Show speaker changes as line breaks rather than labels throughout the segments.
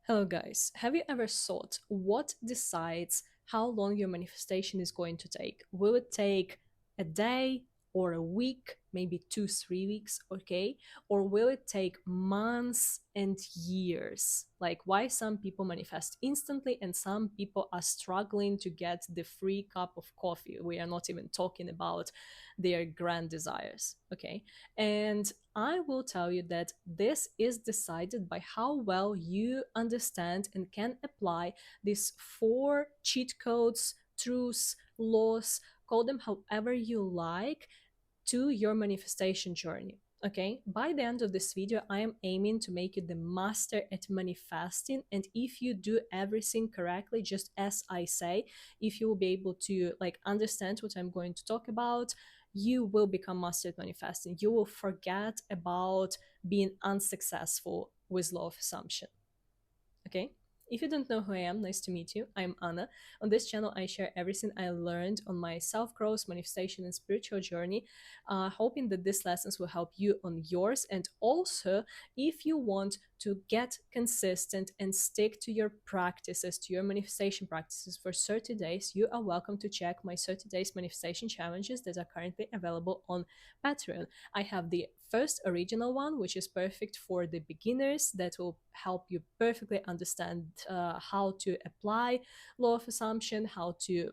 Hello, guys. Have you ever thought what decides how long your manifestation is going to take? Will it take a day or a week, maybe 2, 3 weeks, okay? Or will it take months and years? Like, why some people manifest instantly and some people are struggling to get the free cup of coffee? We are not even talking about their grand desires, okay? And I will tell you that this is decided by how well you understand and can apply these four cheat codes, truths, laws, call them however you like, to your manifestation journey. Okay, by the end of this video, I am aiming to make you the master at manifesting. And if you do everything correctly, just as I say, if you will be able to like understand what I'm going to talk about, you will become master at manifesting. You will forget about being unsuccessful with law of assumption. Okay? If you don't know who I am, nice to meet you. I'm Anna. On this channel, I share everything I learned on my self growth, manifestation, and spiritual journey, hoping that these lessons will help you on yours. And also, if you want to get consistent and stick to your practices, to your manifestation practices for 30 days, you are welcome to check my 30 days manifestation challenges that are currently available on Patreon. I have the first original one, which is perfect for the beginners, that will help you perfectly understand how to apply law of assumption, how to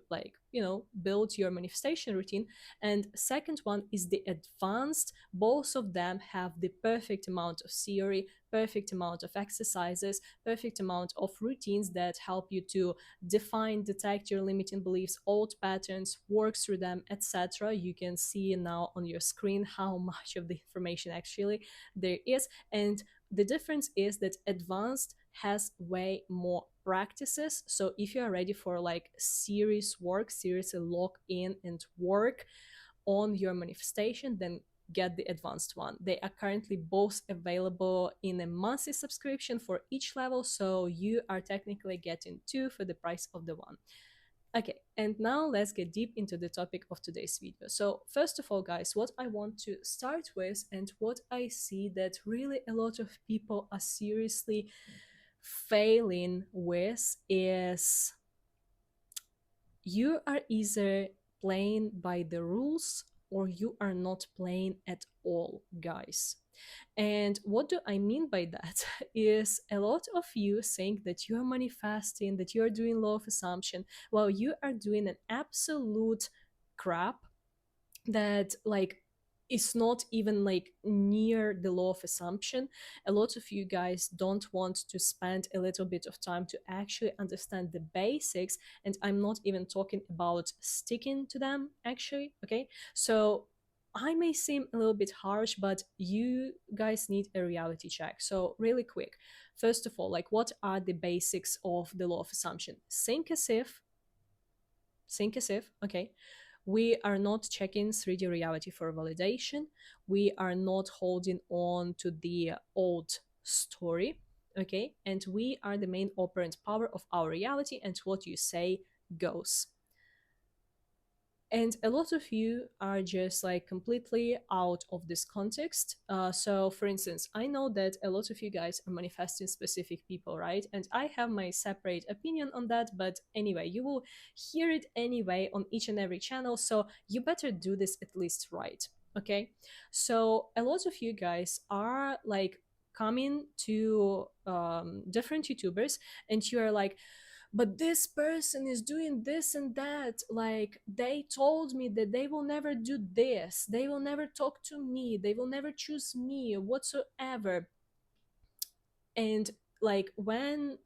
build your manifestation routine. And second one is the advanced. Both of them have the perfect amount of theory, perfect amount of exercises, perfect amount of routines that help you to define, detect your limiting beliefs, old patterns, work through them, etc. You can see now on your screen how much of the information actually there is. And the difference is that advanced has way more practices. So if you are ready for like serious work, seriously lock in and work on your manifestation, then get the advanced one. They are currently both available in a monthly subscription for each level, so you are technically getting two for the price of the one. Okay, and now let's get deep into the topic of today's video. So first of all, guys, what I want to start with and what I see that really a lot of people are seriously failing with is you are either playing by the rules or you are not playing at all, guys. And what do I mean by that? Is a lot of you think that you are manifesting, that you are doing law of assumption, while you are doing an absolute crap that like is not even like near the law of assumption. A lot of you guys don't want to spend a little bit of time to actually understand the basics, and I'm not even talking about sticking to them actually. Okay, so I may seem a little bit harsh, but you guys need a reality check. So really quick, first of all, like what are the basics of the law of assumption? Think as if, okay, we are not checking 3D reality for validation. We are not holding on to the old story, okay? And we are the main operant power of our reality, and what you say goes. And a lot of you are just like completely out of this context. So for instance, I know that a lot of you guys are manifesting specific people, right? And I have my separate opinion on that, but anyway, you will hear it anyway on each and every channel, so you better do this at least right. Okay, so a lot of you guys are like coming to different YouTubers, and you are like, but this person is doing this and that, like they told me that they will never do this, they will never talk to me, they will never choose me whatsoever. And like when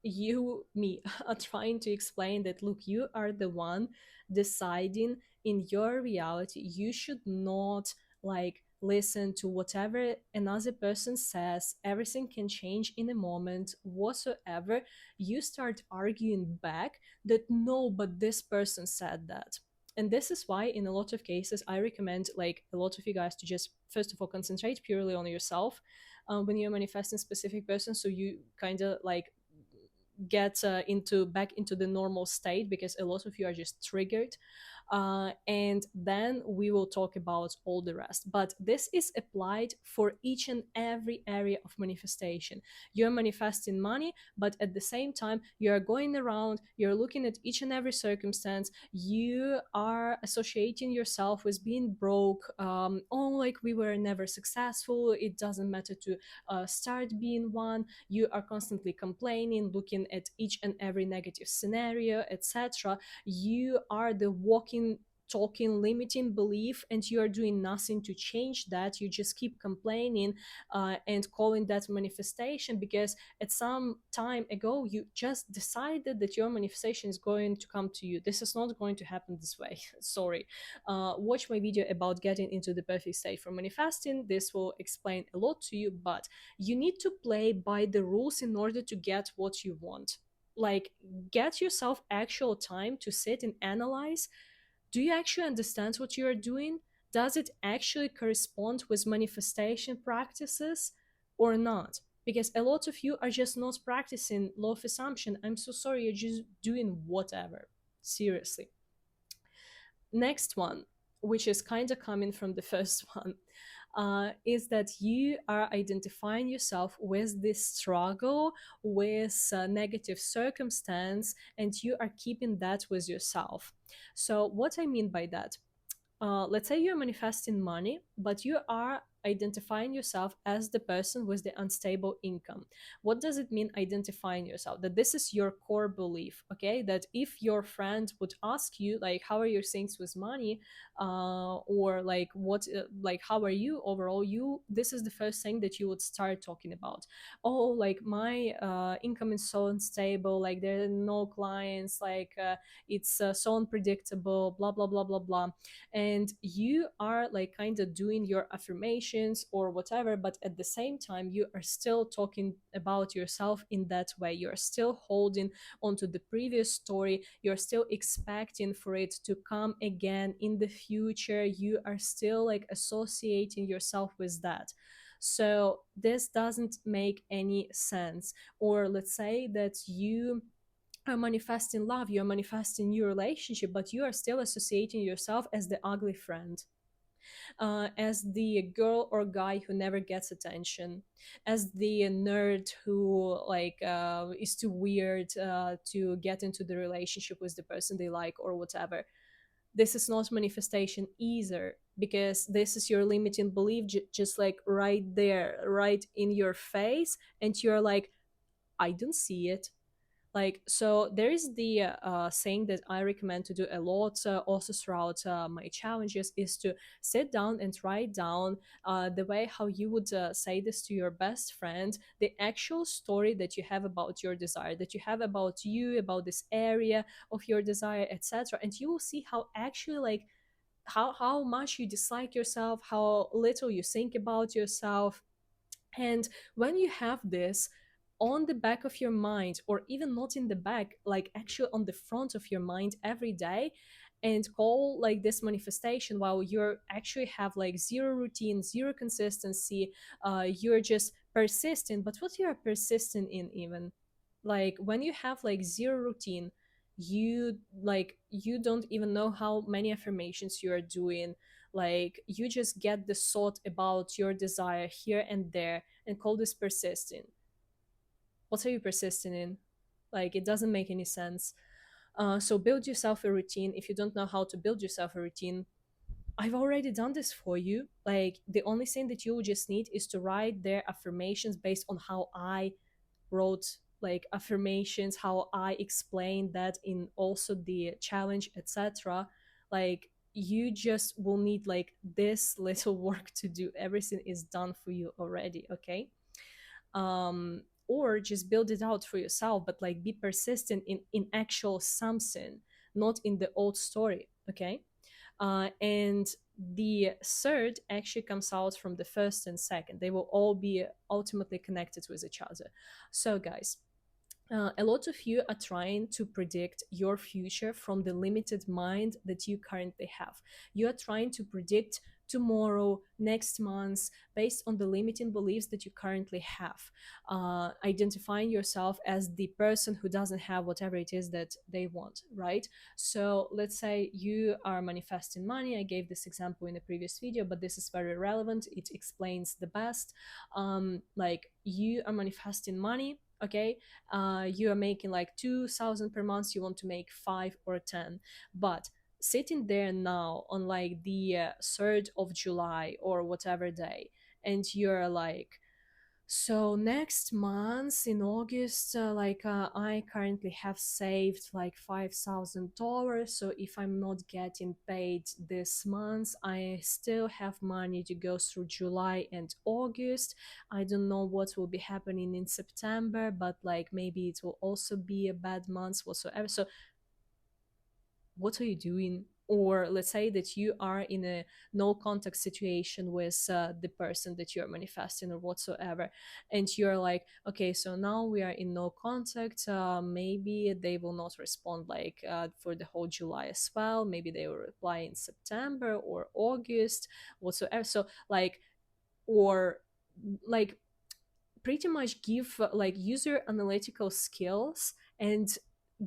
me are trying to explain that, look, you are the one deciding in your reality, you should not like listen to whatever another person says, everything can change in a moment whatsoever. You start arguing back that no, but this person said that. And this is why in a lot of cases I recommend like a lot of you guys to just first of all concentrate purely on yourself when you're manifesting specific person, so you kind of like get into back into the normal state, because a lot of you are just triggered And then we will talk about all the rest. But this is applied for each and every area of manifestation. You're manifesting money, but at the same time, you're going around, you're looking at each and every circumstance, you are associating yourself with being broke. Oh, like we were never successful, it doesn't matter to start being one. You are constantly complaining, looking at each and every negative scenario, etc. You are the walking talking limiting belief, and you are doing nothing to change that. You just keep complaining and calling that manifestation because at some time ago you just decided that your manifestation is going to come to you. This is not going to happen this way. Sorry. Watch my video about getting into the perfect state for manifesting. This will explain a lot to you, but you need to play by the rules in order to get what you want. Like, get yourself actual time to sit and analyze. Do you actually understand what you are doing? Does it actually correspond with manifestation practices or not? Because a lot of you are just not practicing law of assumption. I'm so sorry, you're just doing whatever. Seriously. Next one, which is kind of coming from the first one, is that you are identifying yourself with this struggle, with negative circumstance, and you are keeping that with yourself. So, what I mean by that, let's say you're manifesting money, but you are identifying yourself as the person with the unstable income. What does it mean identifying yourself? That this is your core belief, okay? That if your friend would ask you, like, how are your things with money, or like, like, how are you overall? This is the first thing that you would start talking about. Oh, like my income is so unstable, like there are no clients, like it's so unpredictable, blah blah blah blah blah. And you are like kind of doing your affirmations or whatever, but at the same time you are still talking about yourself in that way. You're still holding onto the previous story, you're still expecting for it to come again in the future, you are still like associating yourself with that. So this doesn't make any sense. Or let's say that you are manifesting love, you're manifesting new relationship, but you are still associating yourself as the ugly friend, as the girl or guy who never gets attention, as the nerd who like is too weird to get into the relationship with the person they like or whatever. This is not manifestation either, because this is your limiting belief, just like right there, right in your face, and you're like, I don't see it. Like, so there is the saying that I recommend to do a lot, also throughout my challenges, is to sit down and write down the way how you would say this to your best friend, the actual story that you have about your desire, that you have about you, about this area of your desire, etc. And you will see how actually like how much you dislike yourself, how little you think about yourself. And when you have this on the back of your mind, or even not in the back, like actually on the front of your mind every day, and call like this manifestation while you're actually have like zero routine, zero consistency, you're just persisting. But what you are persisting in, even like when you have like zero routine, you don't even know how many affirmations you are doing, like you just get the thought about your desire here and there and call this persisting. What are you persisting in? Like, it doesn't make any sense. So build yourself a routine. If you don't know how to build yourself a routine, I've already done this for you. Like, the only thing that you will just need is to write their affirmations based on how I wrote like affirmations, how I explained that in also the challenge, etc. Like, you just will need like this little work to do. Everything is done for you already, okay? Or just build it out for yourself, but like be persistent in actual something, not in the old story, okay? And the third actually comes out from the first and second. They will all be ultimately connected with each other. So guys, a lot of you are trying to predict your future from the limited mind that you currently have. You are trying to predict tomorrow, next month, based on the limiting beliefs that you currently have. Identifying yourself as the person who doesn't have whatever it is that they want, right? So let's say you are manifesting money. I gave this example in the previous video, but this is very relevant. It explains the best. Like you are manifesting money, okay? You are making like 2,000 per month, you want to make 5 or 10, but sitting there now on like the 3rd of July or whatever day, and you're like, so next month in August, I currently have saved like $5,000. So if I'm not getting paid this month, I still have money to go through July and August. I don't know what will be happening in September, but like maybe it will also be a bad month whatsoever. So what are you doing? Or let's say that you are in a no contact situation with the person that you're manifesting or whatsoever, and you're like, okay, so now we are in no contact, maybe they will not respond like for the whole July as well, maybe they will reply in September or August whatsoever. So like, or like pretty much give like user analytical skills and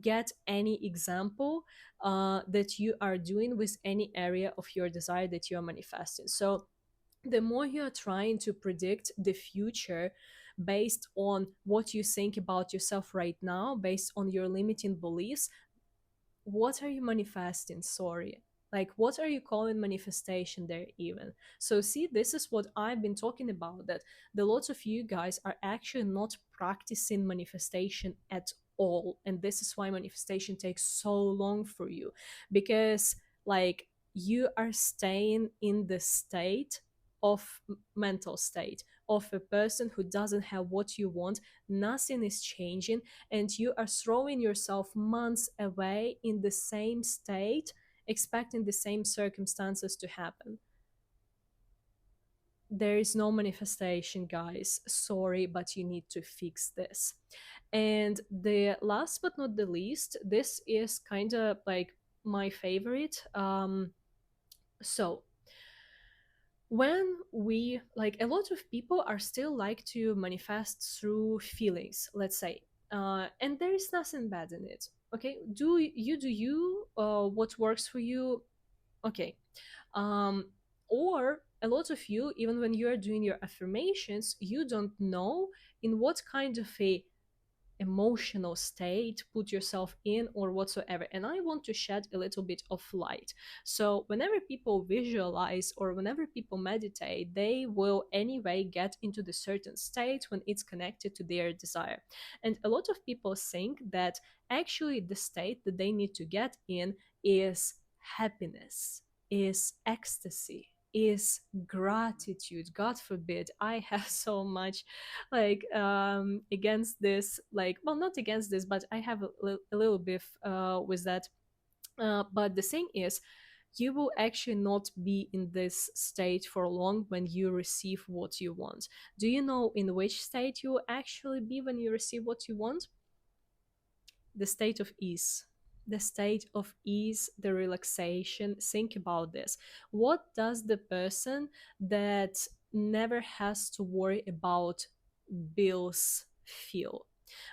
get any example that you are doing with any area of your desire that you are manifesting. So the more you are trying to predict the future based on what you think about yourself right now, based on your limiting beliefs, what are you manifesting? Sorry, like what are you calling manifestation there even? So see, this is what I've been talking about, that the lots of you guys are actually not practicing manifestation at all, and this is why manifestation takes so long for you, because like you are staying in the state of mental state of a person who doesn't have what you want. Nothing is changing, and you are throwing yourself months away in the same state, expecting the same circumstances to happen. There is no manifestation, guys. Sorry, but you need to fix this. And the last but not the least, this is kind of like my favorite. So when we like, a lot of people are still like to manifest through feelings, let's say, and there is nothing bad in it. Okay, do you what works for you, okay. um or a lot of you, even when you are doing your affirmations, you don't know in what kind of a emotional state put yourself in or whatsoever, and I want to shed a little bit of light. So whenever people visualize or whenever people meditate, they will anyway get into the certain state when it's connected to their desire, and a lot of people think that actually the state that they need to get in is happiness, is ecstasy, is gratitude. God forbid, I have so much like against this, like, well, not against this, but I have a little bit with that. But the thing is, you will actually not be in this state for long when you receive what you want. Do you know in which state you will actually be when you receive what you want? The state of ease. The state of ease, the relaxation. Think about this. What does the person that never has to worry about bills feel?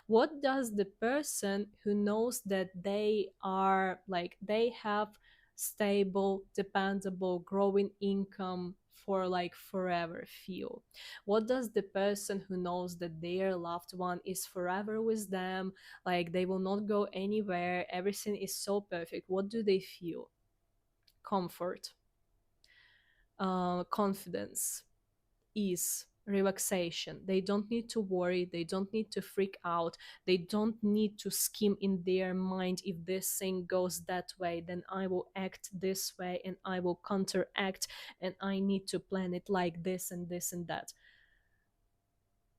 What does the person who knows that they are like, they have stable, dependable, growing income for like forever feel? What does the person who knows that their loved one is forever with them, like they will not go anywhere, everything is so perfect, what do they feel? Comfort, confidence, ease, relaxation. They don't need to worry, they don't need to freak out, they don't need to scheme in their mind, if this thing goes that way, then I will act this way and I will counteract, and I need to plan it like this and this and that.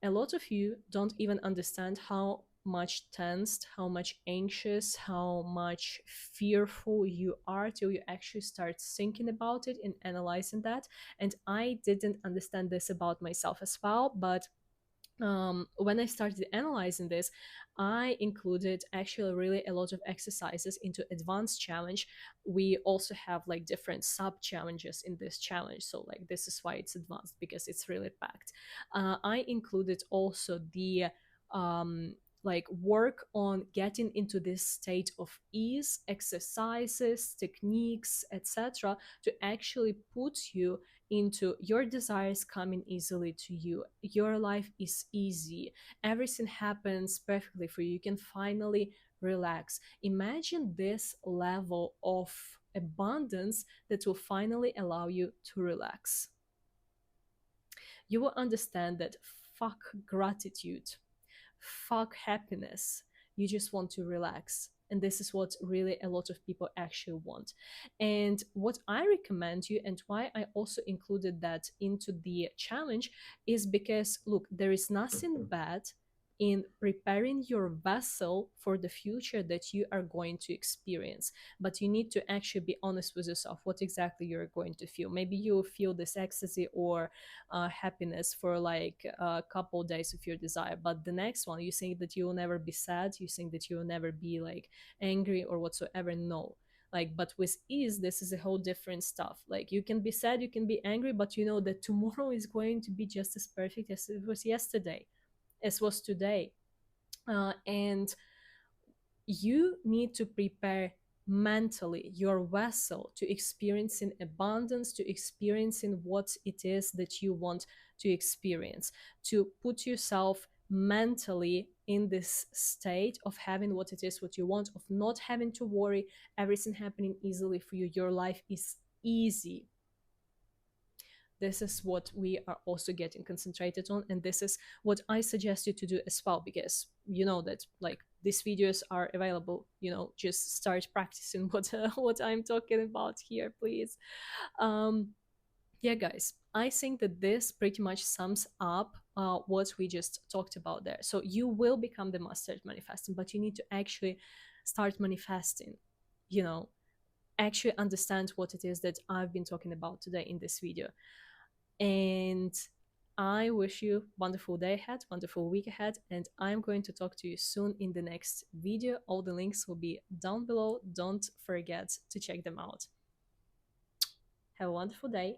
A lot of you don't even understand how much tensed, how much anxious, how much fearful you are till you actually start thinking about it and analyzing that. And I didn't understand this about myself as well, but when I started analyzing this, I included actually really a lot of exercises into advanced challenge. We also have like different sub challenges in this challenge. So, like, this is why it's advanced because it's really packed. I included also the like work on getting into this state of ease, exercises, techniques, etc., to actually put you into your desires coming easily to you. Your life is easy. Everything happens perfectly for you. You can finally relax. Imagine this level of abundance that will finally allow you to relax. You will understand that fuck gratitude, fuck happiness. You just want to relax. And this is what really a lot of people actually want. And what I recommend you, and why I also included that into the challenge, is because look, there is nothing bad in preparing your vessel for the future that you are going to experience. But you need to actually be honest with yourself what exactly you're going to feel. Maybe you'll feel this ecstasy or happiness for like a couple days of your desire, but the next one you think that you will never be sad, you think that you will never be like angry or whatsoever. No, like, but with ease this is a whole different stuff. Like, you can be sad, you can be angry, but you know that tomorrow is going to be just as perfect as it was yesterday, as was today. And you need to prepare mentally your vessel to experiencing abundance, to experiencing what it is that you want to experience, to put yourself mentally in this state of having what it is what you want, of not having to worry, everything happening easily for you. Your life is easy. This is what we are also getting concentrated on, and this is what I suggest you to do as well, because you know that like these videos are available. You know, just start practicing what I'm talking about here, please. um yeah, guys, I think that this pretty much sums up what we just talked about there. So you will become the master at manifesting, but you need to actually start manifesting, you know, actually understand what it is that I've been talking about today in this video. And I wish you wonderful day ahead, wonderful week ahead, and I'm going to talk to you soon in the next video. All the links will be down below. Don't forget to check them out. Have a wonderful day.